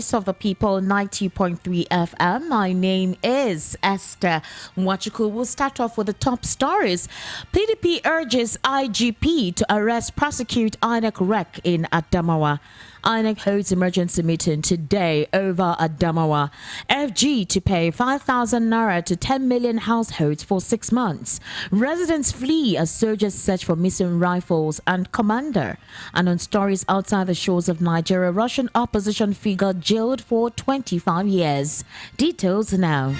Of the People 90.3 FM. My name is Esther Mwachuku. We'll start off with the top stories. PDP urges IGP to arrest, prosecute INEC wreck in Adamawa. INEC holds emergency meeting today over Adamawa. FG to pay 5,000 naira to 10 million households for 6 months. Residents flee as soldiers search for missing rifles and commander. And on stories outside the shores of Nigeria, Russian opposition figure jailed for 25 years. Details now.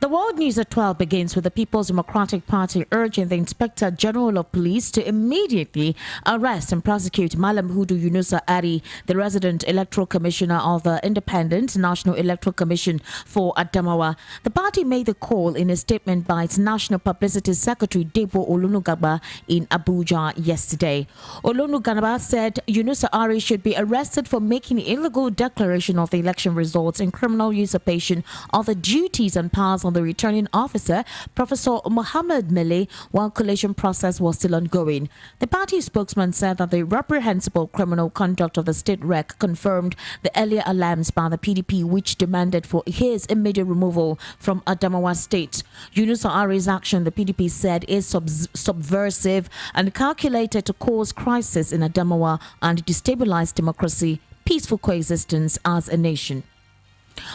The World News at 12 begins with the People's Democratic Party urging the Inspector General of Police to immediately arrest and prosecute Malam Hudu Yunusa Ari, the resident Electoral Commissioner of the Independent National Electoral Commission for Adamawa. The party made the call in a statement by its National Publicity Secretary Debo Olunugaba in Abuja yesterday. Olunugaba said Yunusa Ari should be arrested for making illegal declaration of the election results and criminal usurpation of the duties and powers on the returning officer, Professor Mohammed Mele, while collation process was still ongoing. The party spokesman said that the reprehensible criminal conduct of the state rec confirmed the earlier alarms by the PDP, which demanded for his immediate removal from Adamawa State. Yunusa Ari's action, the PDP said, is subversive and calculated to cause crisis in Adamawa and destabilize democracy, peaceful coexistence as a nation.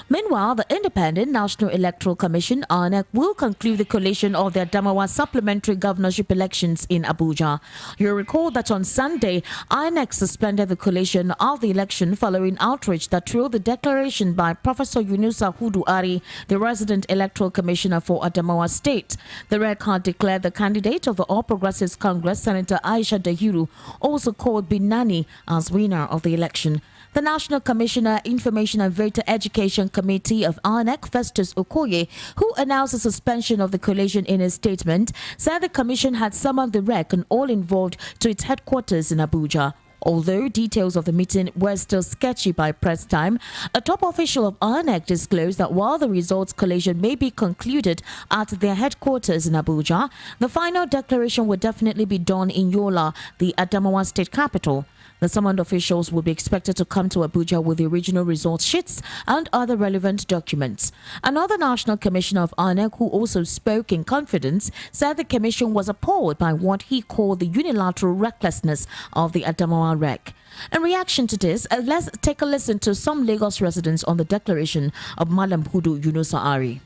Meanwhile, the Independent National Electoral Commission (INEC) will conclude the collation of the Adamawa supplementary governorship elections in Abuja. You'll recall that on Sunday, INEC suspended the collation of the election following outrage that trailed the declaration by Professor Yunusa Hudu Ari, the resident electoral commissioner for Adamawa State. The REC had declared the candidate of the All Progressives Congress, Senator Aisha Dahiru, also called Binani, as winner of the election. The National Commissioner, Information and Voter Education Committee of INEC, Festus Okoye, who announced the suspension of the collation in a statement, said the commission had summoned the REC and all involved to its headquarters in Abuja. Although details of the meeting were still sketchy by press time, a top official of INEC disclosed that while the results collation may be concluded at their headquarters in Abuja, the final declaration will definitely be done in Yola, the Adamawa state capital. The summoned officials will be expected to come to Abuja with the original results sheets and other relevant documents. Another National Commissioner of INEC, who also spoke in confidence, said the commission was appalled by what he called the unilateral recklessness of the Adamawa REC. In reaction to this, let's take a listen to some Lagos residents on the declaration of Malam Hudu Yunusa Ari.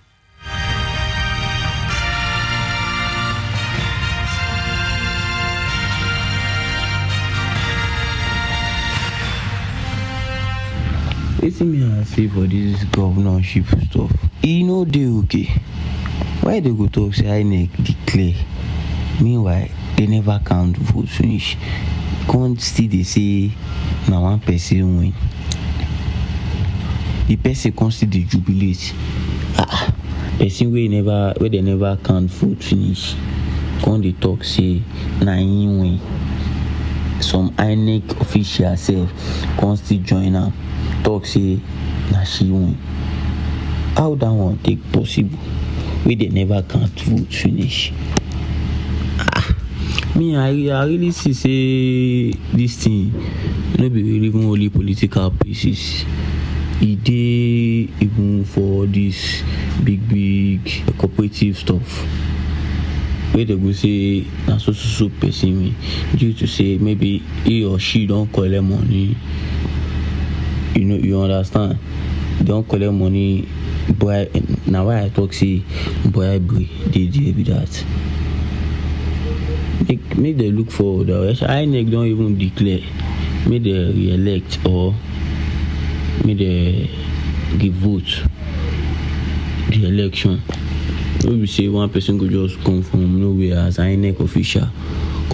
Wetin me I say for this governorship stuff, dey okay. Why they go talk say INEC declare? Meanwhile, they never count votes finish. Can't still they say na one person win. The person can't still dey jubilate. Person where they never count vote finish. Can't they talk say na him win? Some INEC official self can't still join am. Talk say na she win. How that one take possible? Where they never count vote finish. Me I really see say this thing no be even only political basis. E dey even for this big cooperative stuff. Where they go say na so person win due to say maybe he or she don't collect money. You understand? Don't collect money, boy. Now why I talk say boy they be that. Make they look for the INEC don't even declare. Make they re-elect or make they give vote the election. We say one person could just come from nowhere as INEC official.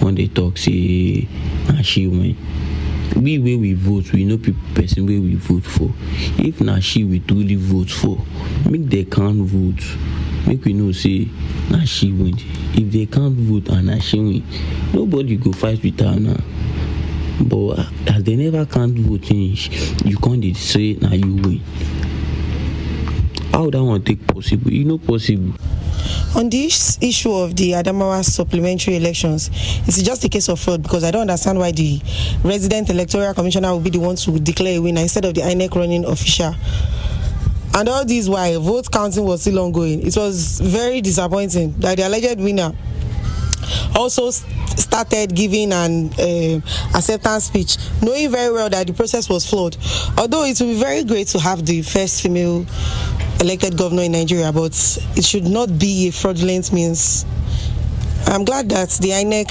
When they talk say and she win. We where we vote, we know person where we vote for. If na she we truly vote for, make they can't vote. Make we know say na she win. If they can't vote and na she win, nobody go fight with her now. But as they never can't vote finish, you can't say na you win. How that one take possible? Possible. On this issue of the Adamawa supplementary elections, it's just a case of fraud, because I don't understand why the resident electoral commissioner will be the one to declare a winner instead of the INEC running official. And all this while vote counting was still ongoing. It was very disappointing that the alleged winner also started giving an acceptance speech, knowing very well that the process was flawed. Although it will be very great to have the first female elected governor in Nigeria, but it should not be a fraudulent means. I'm glad that INEC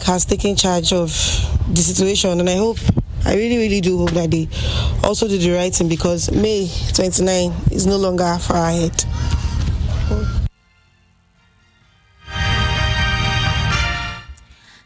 has taken charge of the situation, and I really do hope that they also do the right thing, because May 29 is no longer far ahead.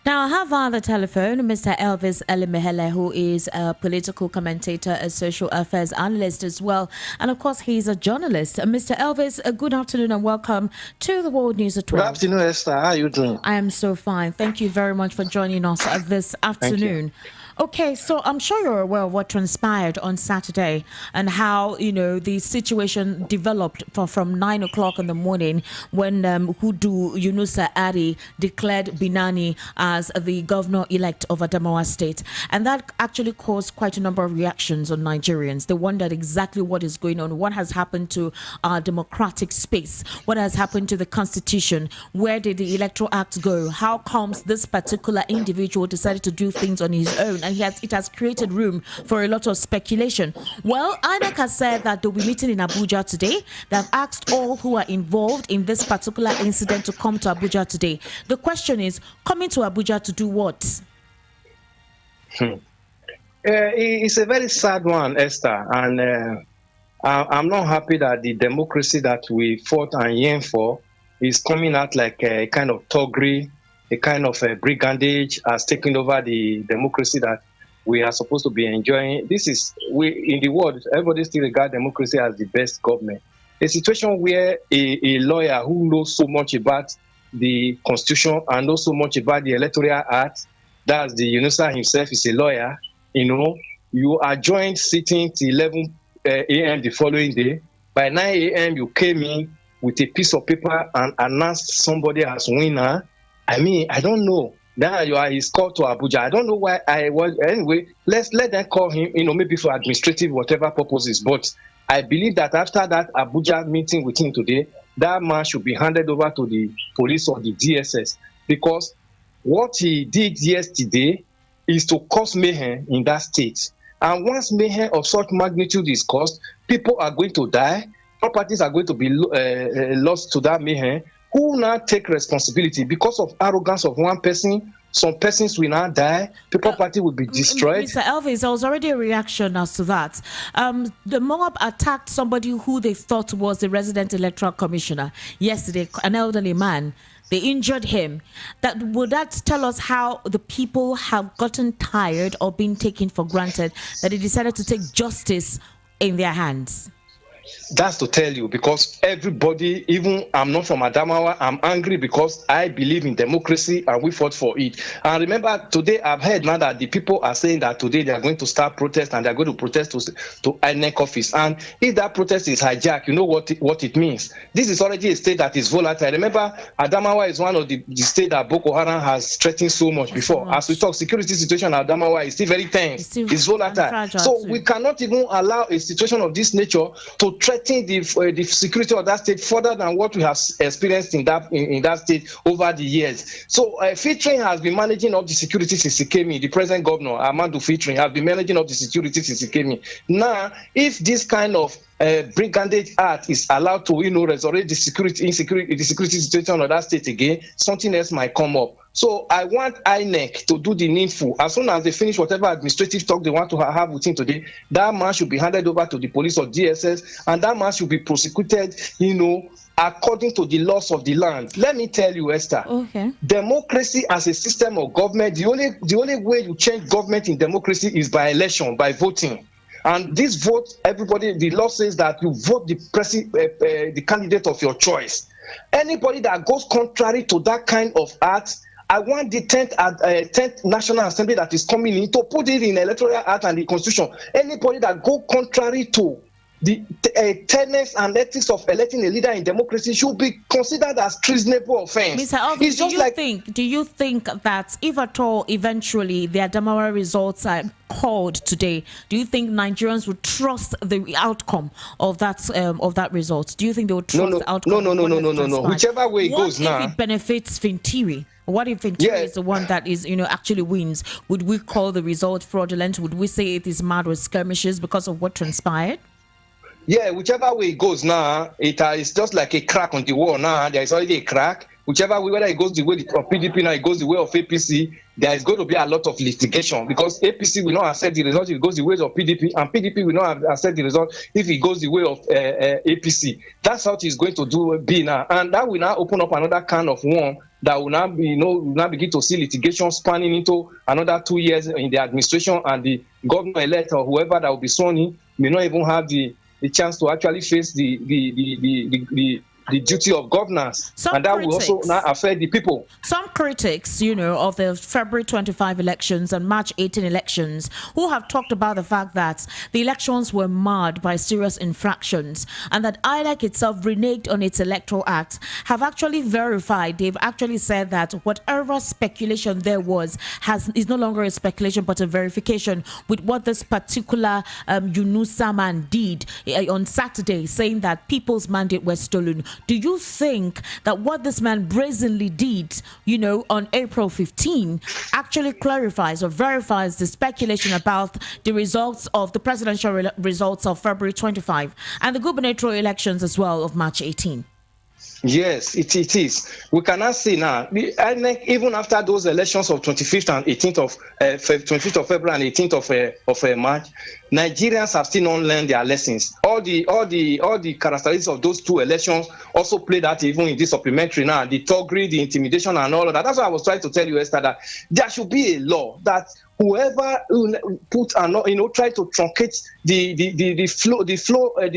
Now, I have on the telephone Mr. Elvis Elimehele, who is a political commentator, a social affairs analyst as well. And of course, he's a journalist. Mr. Elvis, good afternoon and welcome to the World News at 12. Good afternoon, Esther. How are you doing? I am so fine. Thank you very much for joining us this afternoon. Okay, so I'm sure you're aware of what transpired on Saturday and how, the situation developed from 9 o'clock in the morning when Hudu Yunusa Ari declared Binani as the governor-elect of Adamawa State. And that actually caused quite a number of reactions on Nigerians. They wondered exactly what is going on, what has happened to our democratic space, what has happened to the Constitution, where did the Electoral Act go, how comes this particular individual decided to do things on his own, and it has created room for a lot of speculation. Well, INEC has said that they'll be meeting in Abuja today. They've asked all who are involved in this particular incident to come to Abuja today. The question is, coming to Abuja to do what? It's a very sad one, Esther, and I'm not happy that the democracy that we fought and yearned for is coming out like a kind of thuggery, a kind of brigandage has taken over the democracy that we are supposed to be enjoying. In the world, everybody still regard democracy as the best government. A situation where a lawyer who knows so much about the Constitution and knows so much about the Electoral Act, that's the Yunusa himself is a lawyer, you are joined sitting till 11 a.m. the following day. By 9 a.m. you came in with a piece of paper and announced somebody as winner. I mean, I don't know. Now he's called to Abuja. I don't know why anyway, let them call him, maybe for administrative, whatever purposes. But I believe that after that Abuja meeting with him today, that man should be handed over to the police or the DSS, because what he did yesterday is to cause mayhem in that state. And once mayhem of such magnitude is caused, people are going to die, properties are going to be lost to that mayhem. Who now take responsibility? Because of arrogance of one person, some persons will now die, the property will be destroyed. Mr. Elvis, there was already a reaction as to that. The mob attacked somebody who they thought was the resident electoral commissioner yesterday, an elderly man. They injured him. Would that tell us how the people have gotten tired or been taken for granted that they decided to take justice in their hands? That's to tell you, because everybody, even I'm not from Adamawa, I'm angry because I believe in democracy and we fought for it. And remember, today I've heard now that the people are saying that today they are going to start protest and they're going to protest to INEC office. And if that protest is hijacked, you know what it means. This is already a state that is volatile. Remember, Adamawa is one of the states that Boko Haram has threatened so much before. As we talk, security situation at Adamawa is still very tense. It's volatile. So we cannot even allow a situation of this nature to threaten the security of that state further than what we have experienced in that state over the years. So Featuring has been managing up the security since he came in. The present governor, Amadou Featuring, has been managing up the security since he came in. Now, if this kind of brigandage act is allowed to, resurrect the security situation of that state again, something else might come up. So I want INEC to do the needful. As soon as they finish whatever administrative talk they want to have with him today, that man should be handed over to the police or DSS, and that man should be prosecuted, according to the laws of the land. Let me tell you, Esther, democracy as a system of government, the only way you change government in democracy is by election, by voting. And this vote, the law says that you vote the candidate of your choice. Anybody that goes contrary to that kind of act, I want the 10th National Assembly that is coming in to put it in the Electoral Act and the Constitution. Anybody that go contrary to the tenets and ethics of electing a leader in democracy should be considered as treasonable offense. Mr. Elvis, do you think that if at all eventually the Adamawa results are called today, do you think Nigerians would trust the outcome of that result? Do you think they would trust the outcome? No. Whichever way it goes now. What if it benefits Fintiri? What if Fintiri is the one that is, actually wins? Would we call the result fraudulent? Would we say it is mad with skirmishes because of what transpired? Yeah, whichever way it goes now, it's just like a crack on the wall now. There is already a crack. Whichever way, whether it goes the way of PDP now, it goes the way of APC, there is going to be a lot of litigation because APC will not accept the result if it goes the way of PDP, and PDP will not accept the result if it goes the way of APC. That's how it is going to be now. And that will now open up another kind of worm that will now be, will now begin to see litigation spanning into another 2 years in the administration, and the governor-elect or whoever that will be sworn in may not even have the chance to actually face the duty of governance, and that will also now affect the people. Some critics, of the February 25 elections and March 18 elections, who have talked about the fact that the elections were marred by serious infractions and that INEC itself reneged on its Electoral Act, have actually verified. They've actually said that whatever speculation there was is no longer a speculation but a verification with what this particular Yunusa man did on Saturday, saying that people's mandate was stolen. Do you think that what this man brazenly did, on April 15 actually clarifies or verifies the speculation about the results of the presidential results of February 25 and the gubernatorial elections as well of March 18? Yes, it is. We cannot see now. Even after those elections of 25th and 18th of 25th of February and 18th of March, Nigerians have still not learned their lessons. All the characteristics of those two elections also played out even in this supplementary now. The thuggery, the intimidation, and all of that. That's why I was trying to tell you, Esther, that there should be a law that whoever try to truncate the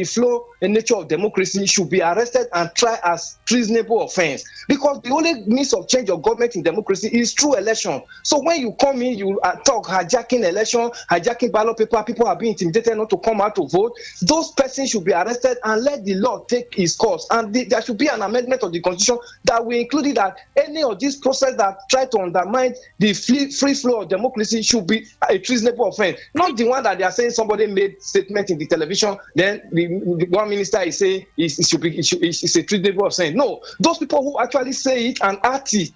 flow and nature of democracy should be arrested and tried as treasonable offense, because the only means of change of government in democracy is through election. So when you come in, you talk hijacking election, hijacking ballot paper, people are being intimidated not to come out to vote. Those persons should be arrested and let the law take its course. And there should be an amendment of the constitution that will include that any of these process that try to undermine the free flow of democracy should be a treasonable offense. Not the one that they are saying somebody made statement in the television, then the one minister is saying it's a treasonable offense. No, those people who actually say it and act it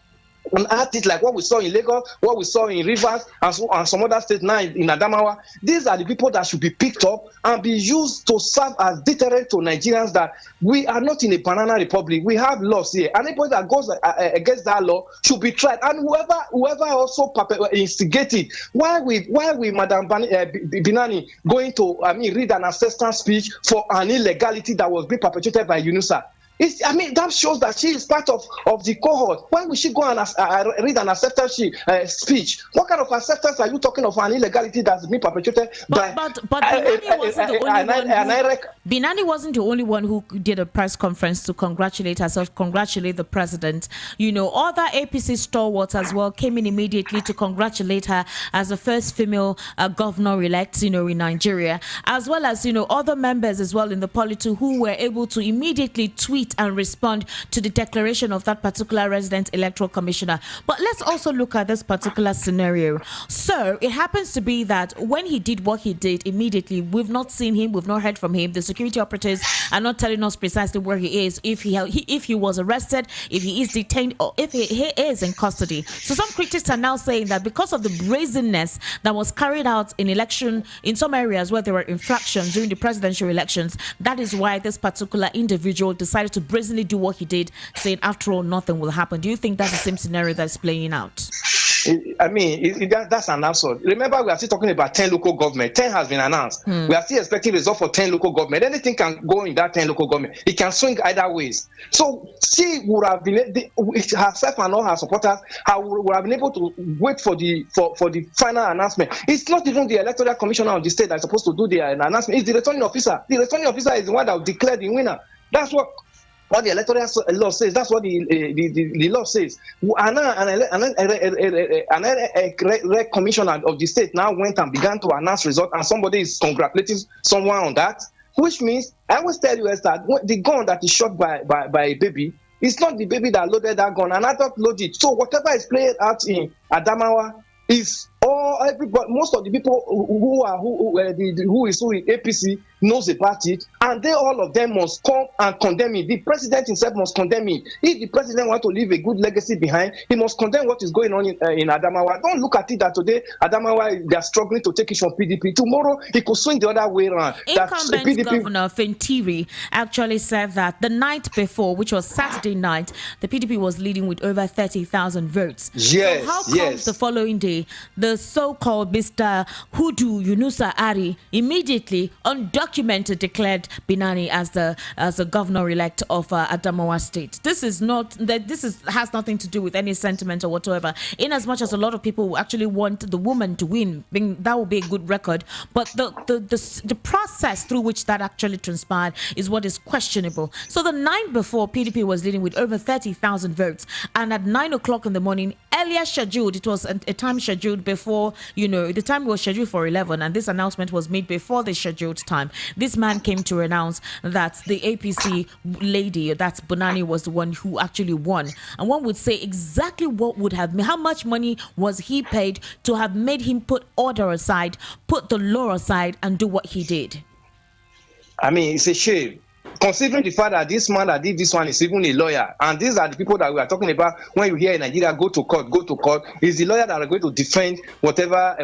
like what we saw in Lagos, what we saw in Rivers, and some other states now in Adamawa. These are the people that should be picked up and be used to serve as deterrent to Nigerians that we are not in a banana republic. We have laws here. Anybody that goes against that law should be tried. And whoever also instigated, why we Madam Binani going to read an acceptance speech for an illegality that was being perpetrated by Yunusa? That shows that she is part of the cohort. Why would she go and read an acceptance speech? What kind of acceptance are you talking of an illegality that's been perpetrated by? But Binani wasn't the only one who did a press conference to congratulate herself, congratulate the president. Other APC stalwarts as well came in immediately to congratulate her as the first female governor-elect, in Nigeria, as well as, other members as well in the polity who were able to immediately tweet and respond to the declaration of that particular resident electoral commissioner. But let's also look at this particular scenario. So it happens to be that when he did what he did immediately, we've not seen him, we've not heard from him. The security operatives are not telling us precisely where he is, if he was arrested, if he is detained, or if he is in custody. So some critics are now saying that because of the brazenness that was carried out in some areas where there were infractions during the presidential elections, that is why this particular individual decided to brazenly do what he did, saying after all nothing will happen. Do you think that's the same scenario that's playing out? That's an absurd. Remember, we are still talking about 10 local government. 10 has been announced. We are still expecting results for 10 local government. Anything can go in that 10 local government. It can swing either ways. So she would have been, herself and all her supporters, would have been able to wait for the final announcement. It's not even the electoral commissioner of the state that's supposed to do the announcement. It's the returning officer. The returning officer is the one that will declare the winner. That's what the electoral law says. That's what the law says. A commissioner of the state now went and began to announce results, and somebody is congratulating someone on that. which means I always tell you, Esther, the gun that is shot by a baby, it's not the baby that loaded that gun, and I thought loaded. So whatever is played out in Adamawa is all everybody, most of the people who is in APC knows about it, and they all of them must come and condemn it. The president himself must condemn it. If the president wants to leave a good legacy behind, he must condemn what is going on in Adamawa. Don't look at it that today Adamawa, they are struggling to take it from PDP. Tomorrow it could swing the other way around. Incumbent Governor Fintiri actually said that the night before, which was Saturday night, the PDP was leading with over 30,000 votes. Yes, so how comes the following day the so-called Mr. Hudu Yunusa Ari immediately undocumented declared Binani as the governor-elect of Adamawa State? This is not that has nothing to do with any sentiment or whatsoever. In as much as a lot of people actually want the woman to win, that would be a good record. But the process through which that actually transpired is what is questionable. So the night before, PDP was leading with over 30,000 votes, and at 9 o'clock in the morning, earlier scheduled, it was a time scheduled before, the time was scheduled for 11, and this announcement was made before the scheduled time. This man came to announce that the APC lady, that's Binani, was the one who actually won. And one would say exactly what would have, how much money was he paid to have made him put order aside, put the law aside, and do what he did? I mean, it's a shame. Considering the fact that this man that did this one is even a lawyer, and these are the people that we are talking about when you hear in Nigeria go to court, is the lawyer that are going to defend whatever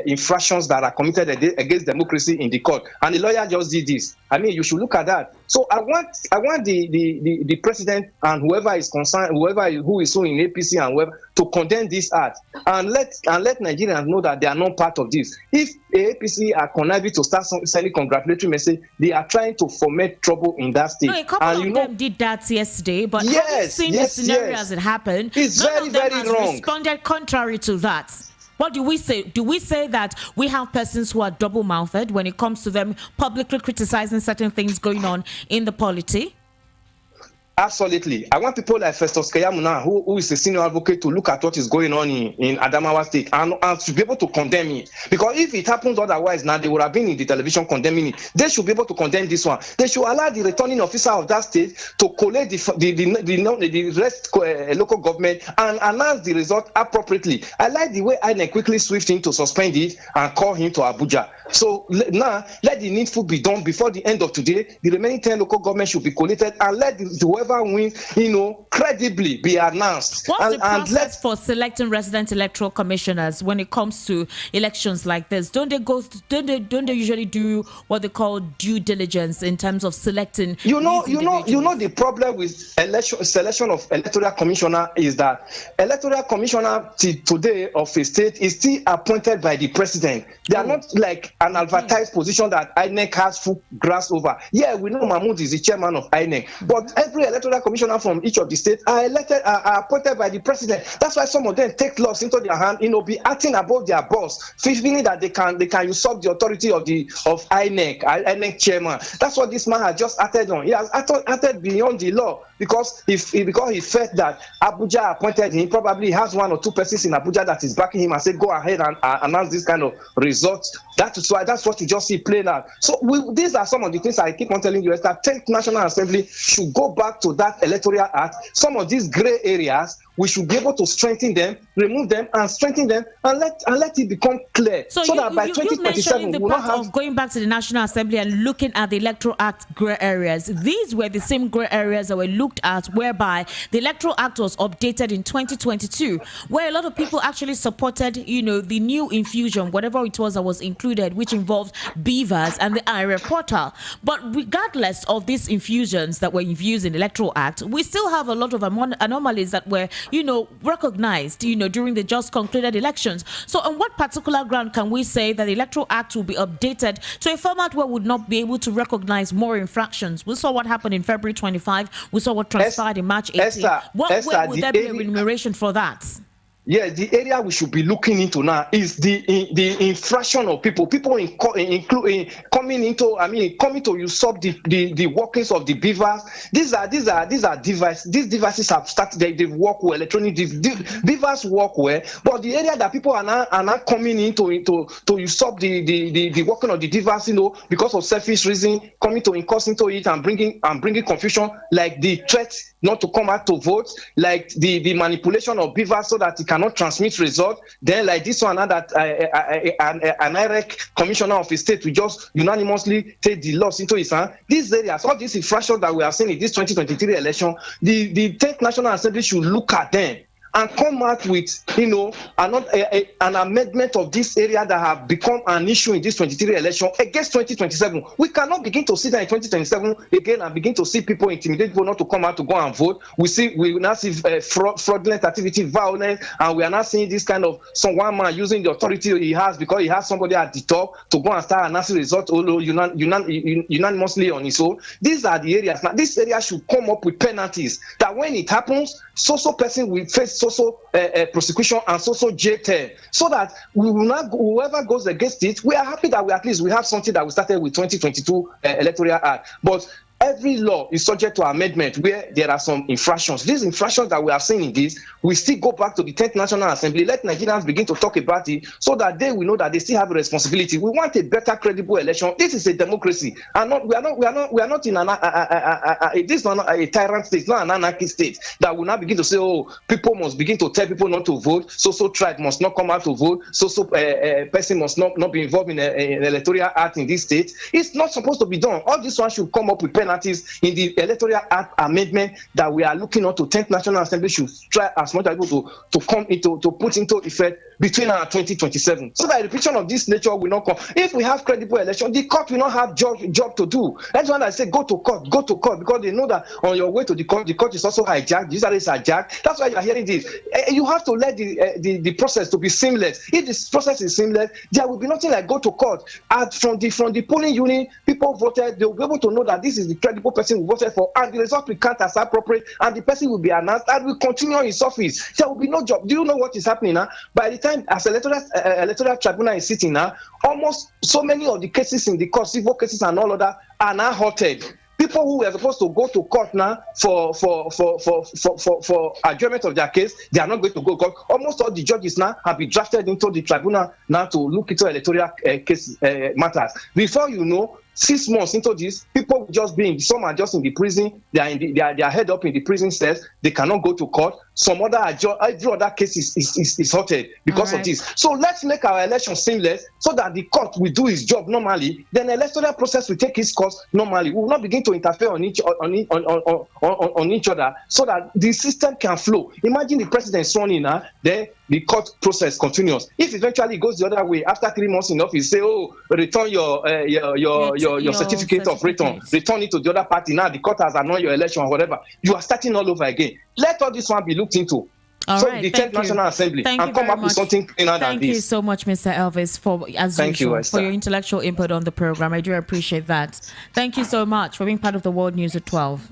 infractions that are committed against democracy in the court, and the lawyer just did this. I mean, you should look at that. So I want the president and whoever is concerned, who is so in APC and whoever, to condemn this act and let Nigerians know that they are not part of this. If APC are conniving to start sending congratulatory message, they are trying to foment trouble in that state. No, a couple of them did that yesterday, but having seen the scenario as it happened, it's none very, of them very wrong. Responded contrary to that. What do we say? Do we say that we have persons who are double-mouthed when it comes to them publicly criticizing certain things going on in the polity? Absolutely. I want people like Festus Keyamo now, who is a senior advocate, to look at what is going on in Adamawa State and to be able to condemn it. Because if it happens otherwise, now they would have been in the television condemning it. They should be able to condemn this one. They should allow the returning officer of that state to collate the rest local government and announce the result appropriately. I like the way INEC quickly switched in to suspend it and call him to Abuja. So now let the needful be done before the end of today. The remaining 10 local governments should be collated, and let whoever wins, credibly be announced. What's the process for selecting resident electoral commissioners when it comes to elections like this? Don't they usually do what they call due diligence in terms of selecting? The problem with selection of electoral commissioner is that electoral commissioner today of a state is still appointed by the president. They are not like an advertised position that INEC has full grasp over. Yeah, we know Mahmoud is the chairman of INEC, but every electoral commissioner from each of the states are appointed by the president. That's why some of them take laws into their hand, be acting above their boss, feeling that they can usurp the authority of INEC chairman. That's what this man has just acted on. He has acted beyond the law because he felt that Abuja appointed him. Probably has one or two persons in Abuja that is backing him and say, go ahead and announce this kind of results. That's what you just see playing out. So these are some of the things I keep on telling you, is that National Assembly should go back to that electoral act. Some of these gray areas, we should be able to strengthen them, remove them, and strengthen them, and let it become clear. So that by 2027, we will not have... going back to the National Assembly and looking at the Electoral Act gray areas. These were the same gray areas that were looked at, whereby the Electoral Act was updated in 2022, where a lot of people actually supported, the new infusion, whatever it was that was included, which involved beavers and the IRA portal. But regardless of these infusions that were infused in the Electoral Act, we still have a lot of anomalies that were recognized, during the just concluded elections. So on what particular ground can we say that the Electoral Act will be updated to a format where we would not be able to recognize more infractions? We saw what happened in February 25. We saw what transpired in March 18. Where would there be a remuneration for that? Yeah, the area we should be looking into now is the infraction of people including coming to usurp the workings of the beavers. These are devices. These devices have started. They work well. Electronic beavers work well, but the area that people are now coming into usurp the working of the device, because of selfish reason, coming to encourage into it and bringing confusion, like the threat not to come out to vote, like the manipulation of beavers so that it cannot transmit results. Then like this one, that an IREC commissioner of a state will just unanimously take the laws into his hand. These areas, all these infractions that we are seeing in this 2023 election, the 10th National Assembly should look at them and come out with, an amendment of this area that have become an issue in this 23 election against 2027. We cannot begin to sit there in 2027 again and begin to see people intimidate people not to come out to go and vote. We now see fraudulent activity, violence, and we are not seeing this kind of one man using the authority he has because he has somebody at the top to go and start announcing results unanimously on his own. These are the areas. Now, this area should come up with penalties that when it happens, so person will face prosecution and jail term, so that we will not, whoever goes against it, we are happy that we have something that we started with 2022 Electoral Act. But every law is subject to amendment where there are some infractions. These infractions that we are seeing in this, we still go back to the 10th National Assembly. Let Nigerians begin to talk about it so that they will know that they still have a responsibility. We want a better, credible election. This is a democracy, and we are not in this is not a tyrant state, it's not an anarchy state that will now begin to say, oh, people must begin to tell people not to vote. So tribe must not come out to vote. Person must not be involved in an electoral act in this state. It's not supposed to be done. All this one should come up with penalties in the Electoral Act amendment that we are looking at. To 10th National Assembly should try as much as able to put into effect between our 2027, so that a repetion of this nature will not come. If we have credible election, the court will not have job to do. That's why I say go to court, because they know that on your way to the court is also hijacked. These are hijacked. That's why you are hearing this. You have to let the process to be seamless. If this process is seamless, there will be nothing like go to court. And from the polling unit, people voted. They will be able to know that this is the credible person who voted for, and the result will count as appropriate, and the person will be announced and will continue in his office. There will be no job. Do you know what is happening now? By the time as electoral tribunal is sitting now, almost so many of the cases in the court, civil cases and all other, are now halted. People who were supposed to go to court now for adjournment of their case, they are not going to go to court. Almost all the judges now have been drafted into the tribunal now to look into electoral case matters. Before you know, 6 months into this, people just some are just in the prison. They are head up in the prison cells. They cannot go to court. Some every other case is halted because of this. So let's make our election seamless, so that the court will do its job normally. Then the electoral process will take its course normally. We will not begin to interfere on each other, so that the system can flow. Imagine the president sworn in now, then the court process continues. If eventually it goes the other way, after 3 months in office, say, oh, return your certificate of return it to the other party. Now the court has annulled your election or whatever. You are starting all over again. Let all this one be looked into. The 10th National Assembly and come up with something cleaner than this. Thank you so much, Mr. Elvis, for your intellectual input on the program. I do appreciate that. Thank you so much for being part of the World News at 12.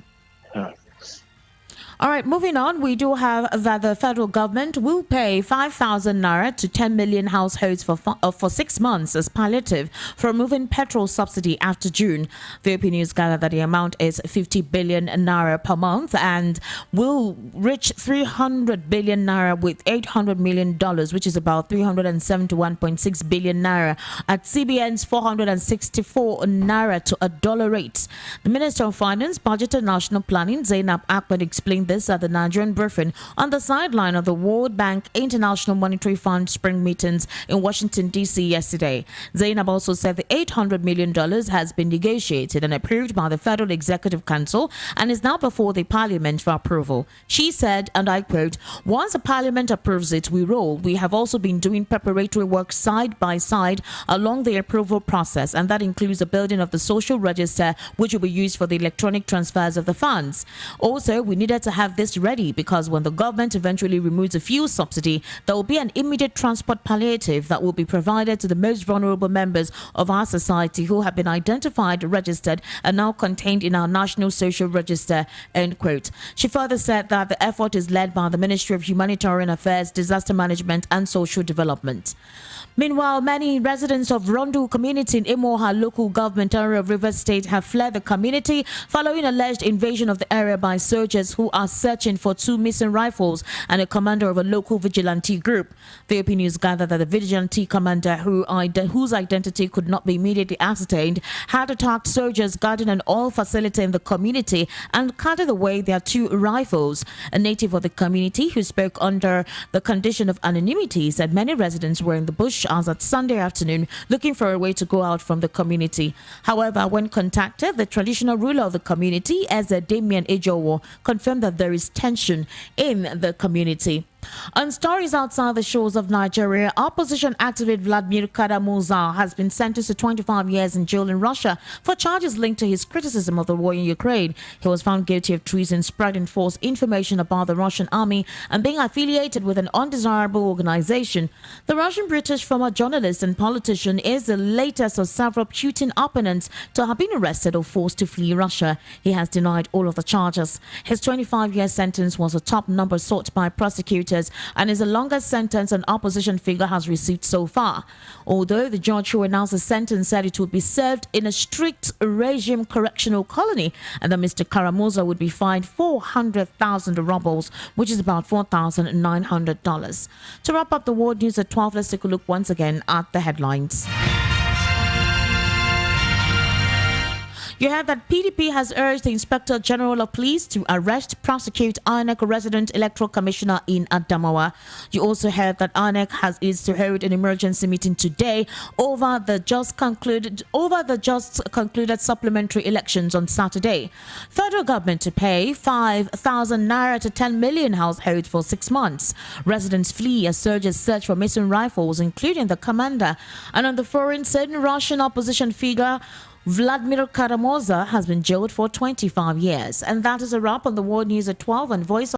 All right, moving on, we do have that the federal government will pay 5,000 naira to 10 million households for 6 months as palliative for removing petrol subsidy after June. VOP News gathered that the amount is 50 billion naira per month and will reach 300 billion naira with $800 million, which is about 371.6 billion naira at CBN's 464 naira to a dollar rate. The Minister of Finance, Budget and National Planning, Zainab Ahmed, explained this at the Nigerian briefing on the sideline of the World Bank International Monetary Fund spring meetings in Washington, D.C. yesterday. Zainab also said the $800 million has been negotiated and approved by the Federal Executive Council and is now before the Parliament for approval. She said, and I quote, "Once the Parliament approves it, we roll. We have also been doing preparatory work side by side along the approval process, and that includes the building of the social register, which will be used for the electronic transfers of the funds. Also, we needed to have have this ready because when the government eventually removes the fuel subsidy, there will be an immediate transport palliative that will be provided to the most vulnerable members of our society who have been identified, registered, and now contained in our National Social Register, end quote. She further said that the effort is led by the Ministry of Humanitarian Affairs, Disaster Management and Social Development. Meanwhile, many residents of Rondu community in Imoha local government area of Rivers State have fled the community following alleged invasion of the area by soldiers who are searching for 2 missing rifles and a commander of a local vigilante group. The AP News gathered that the vigilante commander, whose identity could not be immediately ascertained, had attacked soldiers guarding an oil facility in the community and carted away their 2 rifles. A native of the community who spoke under the condition of anonymity said many residents were in the bush as at Sunday afternoon looking for a way to go out from the community. However, when contacted, the traditional ruler of the community, as Damien Ejowo, confirmed that there is tension in the community. On stories outside the shores of Nigeria, opposition activist Vladimir Kara-Murza has been sentenced to 25 years in jail in Russia for charges linked to his criticism of the war in Ukraine. He was found guilty of treason, spreading false information about the Russian army, and being affiliated with an undesirable organization. The Russian-British former journalist and politician is the latest of several Putin opponents to have been arrested or forced to flee Russia. He has denied all of the charges. His 25-year sentence was the top number sought by prosecutors and is the longest sentence an opposition figure has received so far. Although the judge who announced the sentence said it would be served in a strict regime correctional colony and that Mr. Kara-Murza would be fined 400,000 rubles, which is about $4,900. To wrap up the world news at 12, let's take a look once again at the headlines. You heard that PDP has urged the Inspector General of Police to arrest, prosecute INEC resident Electoral Commissioner in Adamawa. You also heard that INEC is to hold an emergency meeting today over the just concluded supplementary elections on Saturday. Federal government to pay 5,000 naira to 10 million households for 6 months. Residents flee as soldiers search for missing rifles, including the commander. And on the foreign scene, Russian opposition figure Vladimir Kara-Murza has been jailed for 25 years. And that is a wrap on the World News at 12 and Voice